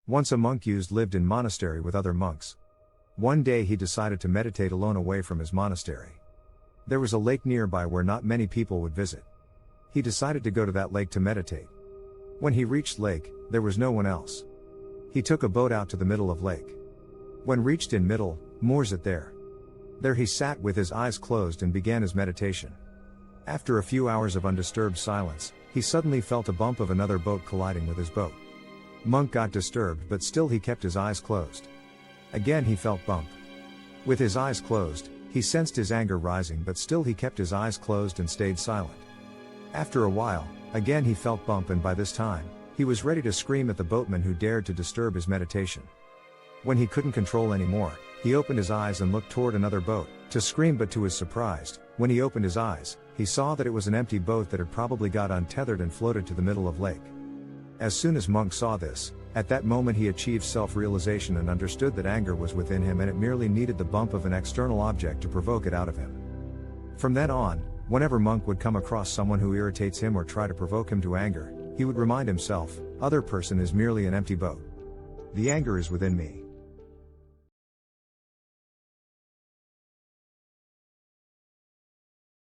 Once a monk lived in monastery with other monks. One day he decided to meditate alone away from his monastery. There was a lake nearby where not many people would visit. He decided to go to that lake to meditate. When he reached lake, there was no one else. He took a boat out to the middle of lake. When reached in middle, moors it there. There he sat with his eyes closed and began his meditation. After a few hours of undisturbed silence, he suddenly felt a bump of another boat colliding with his boat. Monk got disturbed, but still he kept his eyes closed. Again he felt bump. With his eyes closed, he sensed his anger rising, but still he kept his eyes closed and stayed silent. After a while, again he felt bump, and by this time, he was ready to scream at the boatman who dared to disturb his meditation. When he couldn't control anymore, he opened his eyes and looked toward another boat, to scream, but to his surprise, when he opened his eyes, he saw that it was an empty boat that had probably got untethered and floated to the middle of lake. As soon as Monk saw this, at that moment he achieved self-realization and understood that anger was within him and it merely needed the bump of an external object to provoke it out of him. From then on, whenever Monk would come across someone who irritates him or try to provoke him to anger, he would remind himself, "Other person is merely an empty boat. The anger is within me."